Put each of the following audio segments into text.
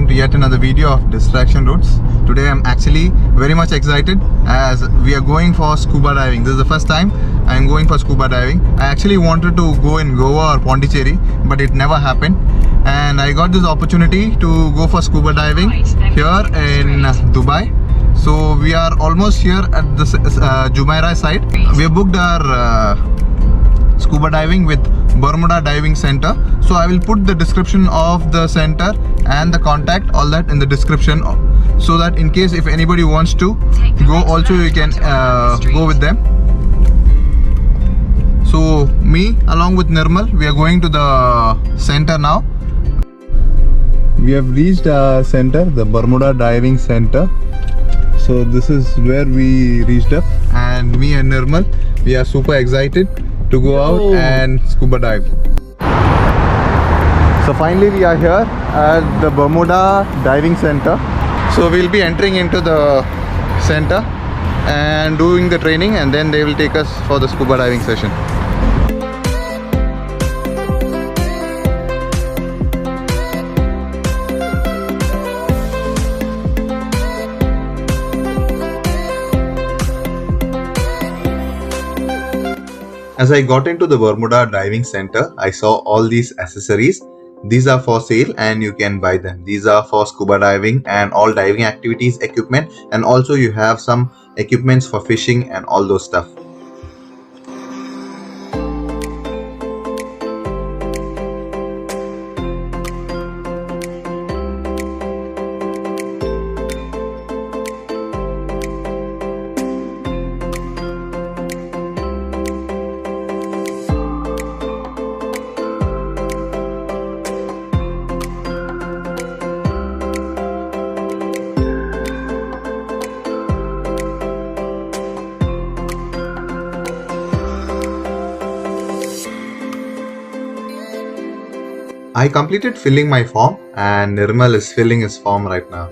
to yet another video of Distraction Routes. Today I'm actually very much excited as we are going for scuba diving. This is the first time I'm going for scuba diving. I actually wanted to go in Goa or Pondicherry, but it never happened. And I got this opportunity to go for scuba diving here in Dubai. So we are almost here at the Jumeria site. We have booked our scuba diving with bermudadivingcenter. So I will put the description of the center and the contact, all that in the description, so that in case if anybody wants to go also, you can go with them. So me along with Nirmal, we are going to the center now. We have reached our center, the Bermuda Diving Center. So this is where we reached up, and me and Nirmal, we are super excited to go out and scuba dive. So finally we are here at the Bermuda Diving Center. So we'll be entering into the center and doing the training, and then they will take us for the scuba diving session. As I got into the Bermuda Diving Center, I saw all these accessories. These are for sale and you can buy them. These are for scuba diving and all diving activities equipment, and also you have some equipments for fishing and all those stuff. I completed filling my form, and Nirmal is filling his form right now.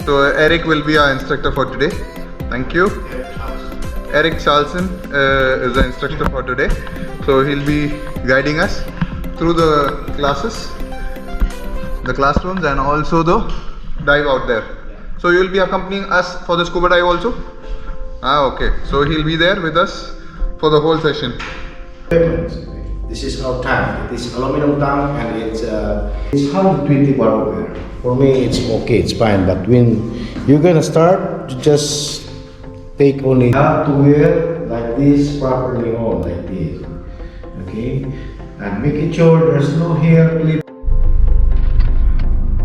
So Eric will be our instructor for today. Thank you. Eric Charlson is the instructor for today. So he'll be guiding us through the classes, the classrooms, and also the dive out there. So you will be accompanying us for the scuba dive also? Okay. So he'll be there with us for the whole session. This is our tank. It is aluminum tank, and it's 120 bar over. For me, it's okay, it's fine. But when you're gonna start, you just take only. You have to wear like this properly on, like this. Okay, and making sure there's no hair clip.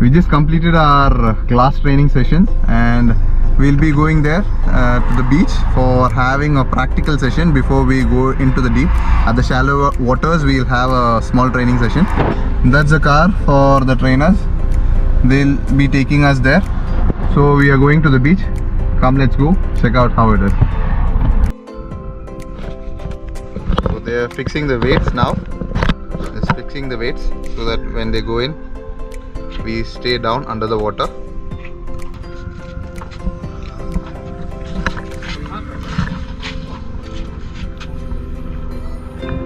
We just completed our class training sessions, and we'll be going there to the beach for having a practical session before we go into the deep. At the shallow waters, we'll have a small training session. That's the car for the trainers. They'll be taking us there. So we are going to the beach. Come, let's go check out how it is. So they are fixing the weights now. It's fixing the weights so that when they go in, we stay down under the water.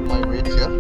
My weights here.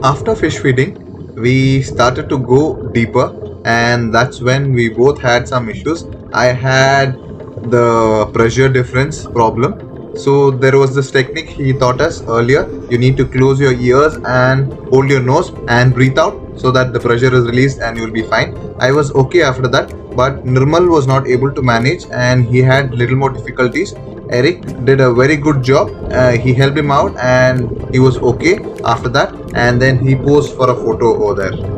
After fish feeding, we started to go deeper, and that's when we both had some issues. I had the pressure difference problem. So there was this technique he taught us earlier. You need to close your ears and hold your nose and breathe out so that the pressure is released and you'll be fine. I was okay after that, but Nirmal was not able to manage and he had little more difficulties. Eric did a very good job. He helped him out and he was okay after that. And then he posed for a photo over there.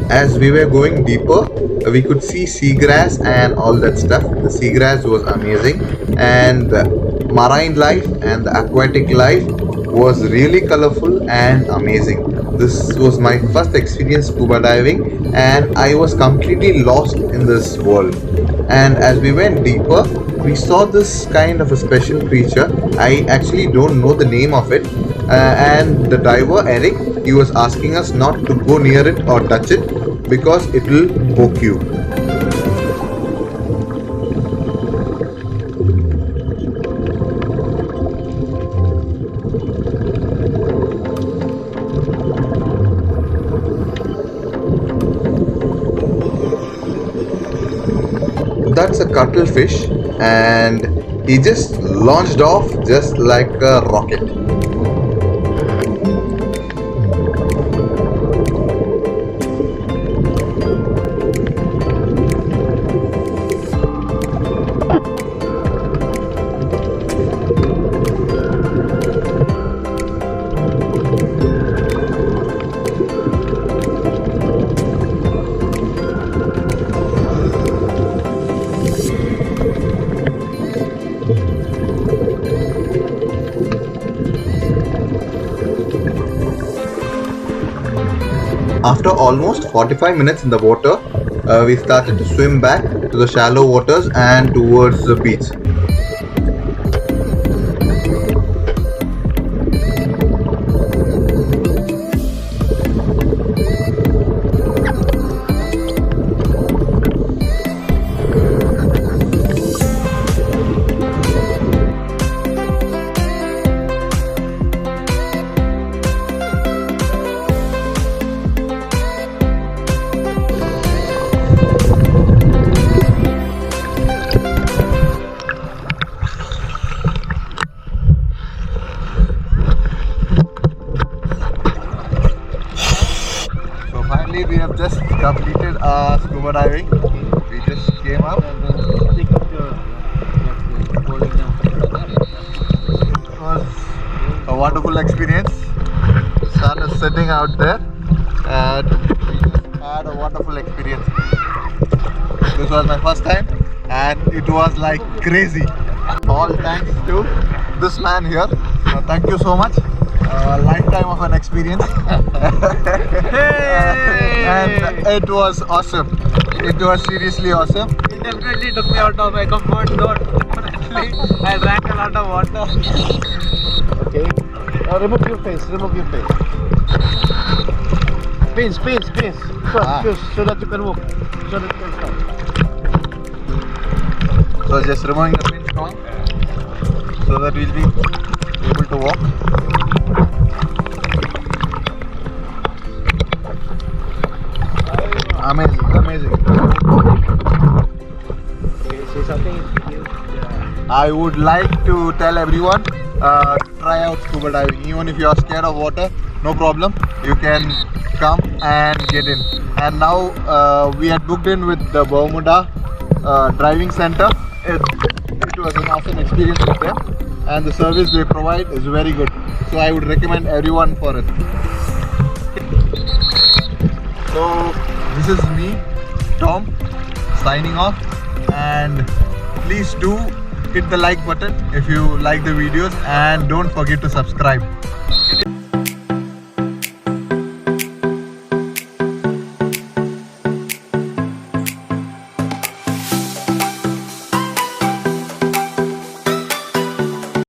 As we were going deeper, we could see seagrass and all that stuff. The seagrass was amazing, and the marine life and the aquatic life was really colorful and amazing. This was my first experience scuba diving, and I was completely lost in this world. And as we went deeper, we saw this kind of a special creature. I actually don't know the name of it. And the diver Eric, he was asking us not to go near it or touch it because it will poke you. That's a cuttlefish, and he just launched off just like a rocket. After almost 45 minutes in the water, we started to swim back to the shallow waters and towards the beach. scuba diving. We just came up. Take up your holding down. It was a wonderful experience. Sun is sitting out there, and we just had a wonderful experience. This was my first time, and it was like crazy. All thanks to this man here. Thank you so much. Lifetime of an experience. And it was awesome. It was seriously awesome. It definitely took me out of my comfort zone. Definitely. I drank a lot of water. Okay. Remove your face. Remove your face. Face. First, so that you can walk. So that you can start. So just removing the pinch on so that we'll be able to walk. Amazing. Okay, say something. I would like to tell everyone, try out scuba diving. Even if you are scared of water, no problem. You can come and get in. And now we had booked in with the Bermudadivingcenter. It was an awesome experience with them, and the service they provide is very good. So I would recommend everyone for it. So this is me, Tom, signing off, and please do hit the like button if you like the videos, and don't forget to subscribe.